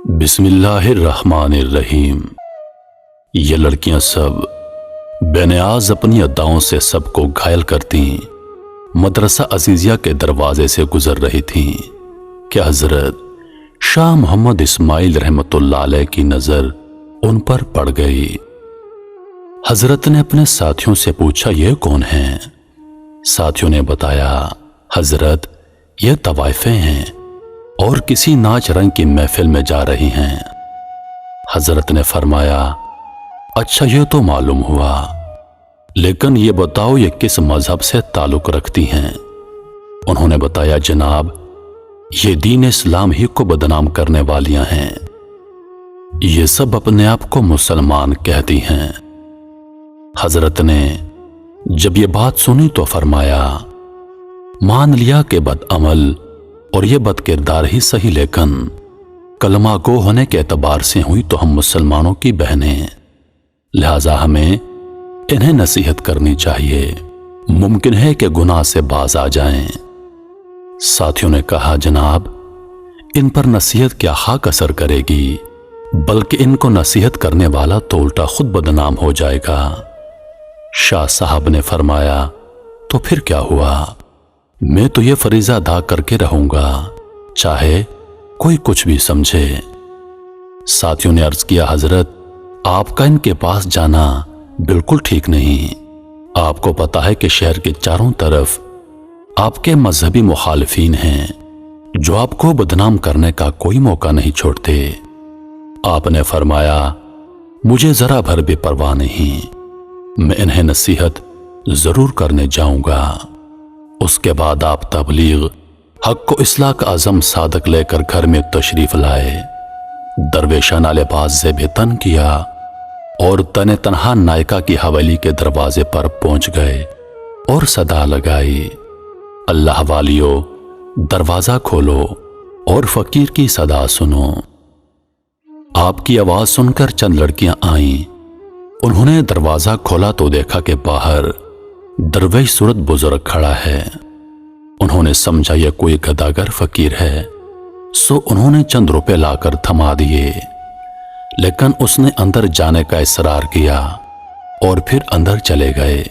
बिस्मिल्लाहिर्रहमानिर्रहीम। ये लड़कियां सब बेनियाज अपनी अदाओं से सबको घायल करती मदरसा अजीजिया के दरवाजे से गुजर रही थीं कि हजरत शाह मोहम्मद इस्माइल रहमतुल्लाह अलैह की नजर उन पर पड़ गई। हजरत ने अपने साथियों से पूछा, ये कौन हैं? साथियों ने बताया, हजरत ये तवाइफे हैं और किसी नाच रंग की महफिल में जा रही हैं। हजरत ने फरमाया, अच्छा ये तो मालूम हुआ, लेकिन ये बताओ ये किस मजहब से ताल्लुक रखती हैं? उन्होंने बताया, जनाब ये दीन इस्लाम ही को बदनाम करने वालियां हैं। ये सब अपने आप को मुसलमान कहती हैं। हजरत ने जब ये बात सुनी तो फरमाया, मान लिया कि बदअमल और ये बदकिरदार ही सही, लेकिन कलमा गो होने के एतबार से हुई तो हम मुसलमानों की बहनें, लिहाजा हमें इन्हें नसीहत करनी चाहिए। मुमकिन है कि गुनाह से बाज आ जाएं। साथियों ने कहा, जनाब इन पर नसीहत क्या खाक असर करेगी, बल्कि इनको नसीहत करने वाला तो उल्टा खुद बदनाम हो जाएगा। शाह साहब ने फरमाया, तो फिर क्या हुआ? मैं तो ये फरीजा अदा करके रहूंगा, चाहे कोई कुछ भी समझे। साथियों ने अर्ज किया, हजरत आपका इनके पास जाना बिल्कुल ठीक नहीं। आपको पता है कि शहर के चारों तरफ आपके मजहबी मुखालिफीन हैं जो आपको बदनाम करने का कोई मौका नहीं छोड़ते। आपने फरमाया, मुझे जरा भर भी परवाह नहीं, मैं इन्हें नसीहत जरूर करने जाऊंगा। उसके बाद आप तबलीग हक को इस्लाह का आज़म सादक लेकर घर में तशरीफ लाए। दरवेशाना लिबास से बेतन किया और तने तनहा नायका की हवेली के दरवाजे पर पहुंच गए और सदा लगाई, अल्लाह वालियो दरवाजा खोलो और फकीर की सदा सुनो। आपकी आवाज सुनकर चंद लड़कियां आईं। उन्होंने दरवाजा खोला तो देखा कि बाहर दरवेश सूरत बुजुर्ग खड़ा है। उन्होंने समझा यह कोई गदागर फकीर है, सो उन्होंने चंद रुपए लाकर थमा दिए, लेकिन उसने अंदर जाने का इसरार किया और फिर अंदर चले गए।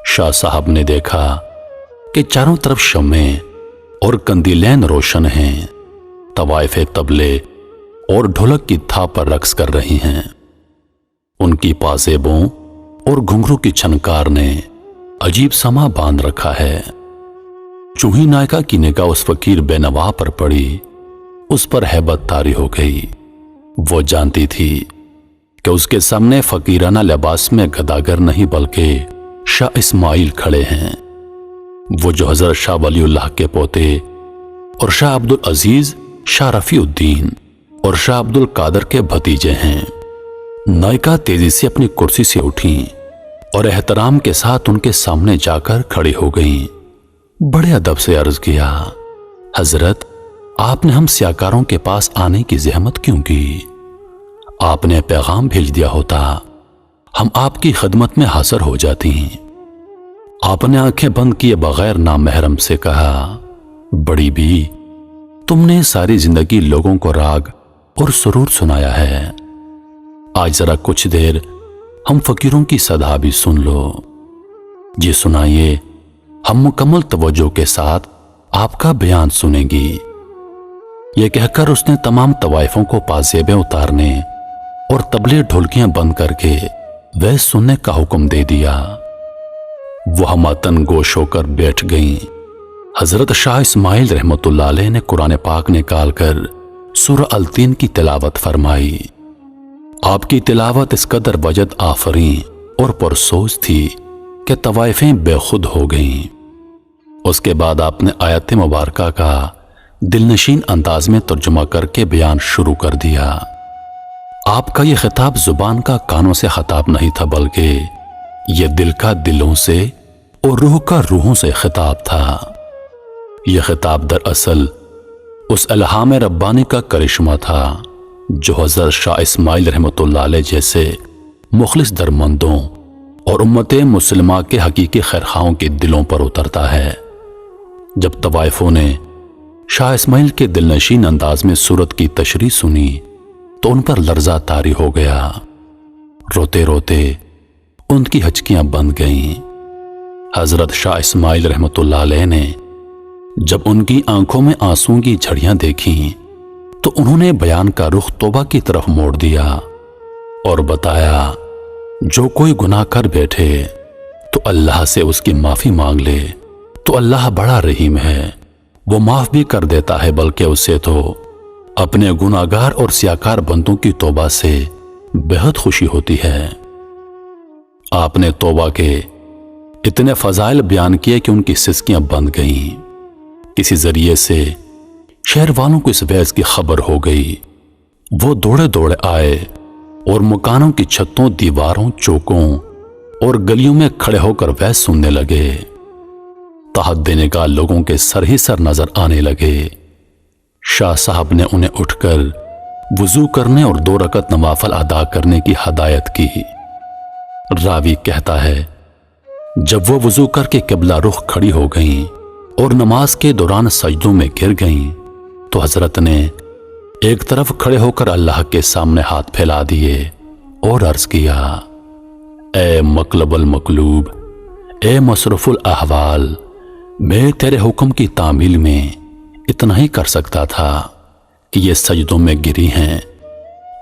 शाह साहब ने देखा कि चारों तरफ शम्मे और कंदीलें रोशन हैं। तवाइफे तबले और ढोलक की थाप पर रक्स कर रही हैं। उनकी पाजेबों और घुंघरू की छनकार ने अजीब समा बांध रखा है। चूही नायका की निगाह उस फकीर बेनवा पर पड़ी, उस पर हैबत तारी हो गई। वो जानती थी कि उसके सामने फकीराना लिबास में गदागर नहीं बल्कि शाह इस्माइल खड़े हैं, वो जो हजरत शाह वलीउल्लाह के पोते और शाह अब्दुल अजीज, शाह रफीउद्दीन और शाह अब्दुल कादर के भतीजे हैं। नायका तेजी से अपनी कुर्सी से उठी और एहतराम के साथ उनके सामने जाकर खड़ी हो गईं। बड़े अदब से अर्ज किया, हजरत आपने हम सियाकारों के पास आने की जहमत क्यों की? आपने पैगाम भेज दिया होता, हम आपकी खिदमत में हाजिर हो जाती। आपने आंखें बंद किए बगैर नामहरम से कहा, बड़ी भी तुमने सारी जिंदगी लोगों को राग और सुरूर सुनाया है, आज जरा कुछ देर हम फकीरों की सदा भी सुन लो। ये सुनाइए, हम मुकम्मल तवज्जो के साथ आपका बयान सुनेंगी। ये कहकर उसने तमाम तवाइफों को पाजेबें उतारने और तबले ढोलकियां बंद करके वह सुनने का हुक्म दे दिया। वो हमतन गोश होकर बैठ गईं। हजरत शाह इस्माइल रहमतुल्लाह अलैह ने कुरान पाक निकाल कर सूरह अल-तीन की तिलावत फरमाई। आपकी तिलावत इस कदर वजद आफरी और पुरसोज थी कि तवाइफें बेखुद हो गईं। उसके बाद आपने आयत मुबारका का दिलनशीन अंदाज में तर्जुमा करके बयान शुरू कर दिया। आपका यह खिताब जुबान का कानों से खिताब नहीं था, बल्कि यह दिल का दिलों से और रूह का रूहों से खिताब था। यह खिताब दरअसल उस इल्हाम रब्बानी का करिश्मा था जो हजरत शाह इस्माइल रहमतुल्लाह अलैह जैसे मुखलिस दरमंदों और उम्मते मुस्लिमा के हकीकी खैरखाओं के दिलों पर उतरता है। जब तवाइफों ने शाह इस्माइल के दिलनशीन अंदाज में सूरत की तशरीह सुनी तो उन पर लर्जा तारी हो गया। रोते रोते उनकी हचकियां बंद गईं। हजरत शाह इस्माइल रहमतुल्लाह अलैह ने जब उनकी आंखों में आंसुओं की झड़ियां देखी तो उन्होंने बयान का रुख तौबा की तरफ मोड़ दिया और बताया, जो कोई गुनाह कर बैठे तो अल्लाह से उसकी माफी मांग ले तो अल्लाह बड़ा रहीम है, वो माफ भी कर देता है, बल्कि उससे तो अपने गुनाहगार और सियाकार बंदों की तौबा से बेहद खुशी होती है। आपने तौबा के इतने फजाइल बयान किए कि उनकी सिसकियां बंद गईं। किसी जरिए से शहर वालों को इस बहस की खबर हो गई। वो दौड़े दौड़े आए और मकानों की छतों, दीवारों, चौकों और गलियों में खड़े होकर बहस सुनने लगे। तहद्दे निगाह लोगों के सर ही सर नजर आने लगे। शाह साहब ने उन्हें उठकर वुजू करने और 2 रकत नवाफल अदा करने की हदायत की। रावी कहता है, जब वो वुजू करके किबला रुख खड़ी हो गईं और नमाज के दौरान सजदों में गिर गईं तो हजरत ने एक तरफ खड़े होकर अल्लाह के सामने हाथ फैला दिए और अर्ज किया, ए मकलबल मकलूब, ए मसरूफुल अहवाल, मैं तेरे हुक्म की तामील में इतना ही कर सकता था कि ये सजदों में गिरी हैं,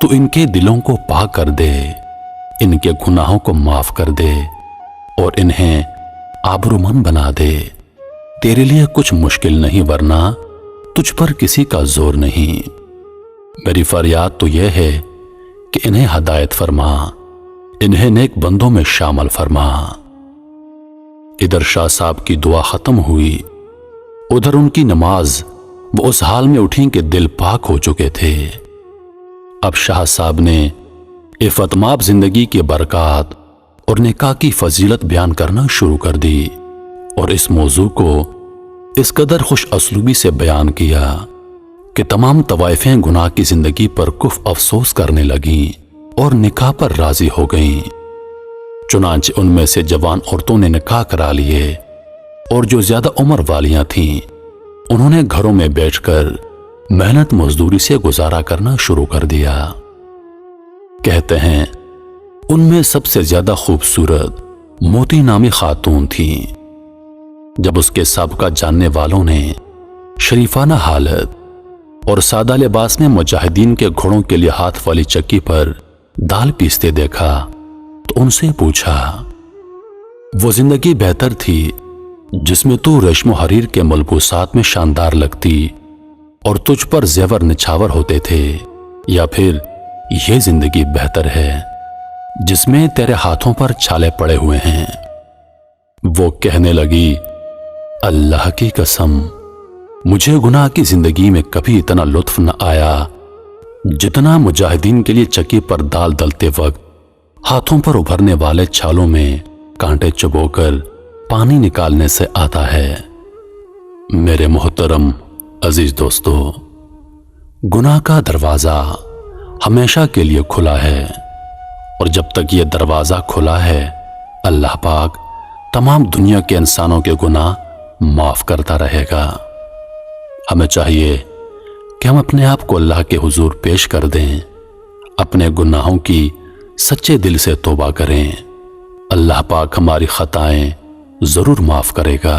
तो इनके दिलों को पाक कर दे, इनके गुनाहों को माफ कर दे और इन्हें आबरूमंद बना दे। तेरे लिए कुछ मुश्किल नहीं, वरना तुझ पर किसी का जोर नहीं। मेरी फरियाद तो यह है कि इन्हें हदायत फरमा, इन्हें नेक बंदों में शामिल फरमा। इधर शाह साहब की दुआ खत्म हुई, उधर उनकी नमाज वो उस हाल में उठी कि दिल पाक हो चुके थे। अब शाह साहब ने इफ़तमाब जिंदगी की बरकत और निकाह की फजीलत बयान करना शुरू कर दी और इस मौजू को इस कदर खुश असलूबी से बयान किया कि तमाम तवाइफें गुनाह की जिंदगी पर कुफ अफसोस करने लगीं और निकाह पर राजी हो गईं। चुनांचे उनमें से जवान औरतों ने निकाह करा लिए और जो ज्यादा उम्र वालियां थीं उन्होंने घरों में बैठकर मेहनत मजदूरी से गुजारा करना शुरू कर दिया। कहते हैं उनमें सबसे ज्यादा खूबसूरत मोती नामी खातून थी। जब उसके साबका जानने वालों ने शरीफाना हालत और सादा लिबास में मुजाहिदीन के घोड़ों के लिए हाथ वाली चक्की पर दाल पीसते देखा तो उनसे पूछा, वो जिंदगी बेहतर थी जिसमें तू रेशमो हरीर के मलबूसात में शानदार लगती और तुझ पर जेवर निछावर होते थे, या फिर यह जिंदगी बेहतर है जिसमें तेरे हाथों पर छाले पड़े हुए हैं? वो कहने लगी, अल्लाह की कसम, मुझे गुनाह की जिंदगी में कभी इतना लुत्फ न आया जितना मुजाहिदीन के लिए चक्की पर दाल दलते वक्त हाथों पर उभरने वाले छालों में कांटे चुभोकर पानी निकालने से आता है। मेरे मोहतरम अजीज दोस्तों, गुनाह का दरवाजा हमेशा के लिए खुला है और जब तक ये दरवाजा खुला है अल्लाह पाक तमाम दुनिया के इंसानों के गुनाह माफ करता रहेगा। हमें चाहिए कि हम अपने आप को अल्लाह के हुजूर पेश कर दें, अपने गुनाहों की सच्चे दिल से तौबा करें। अल्लाह पाक हमारी खताएं जरूर माफ करेगा।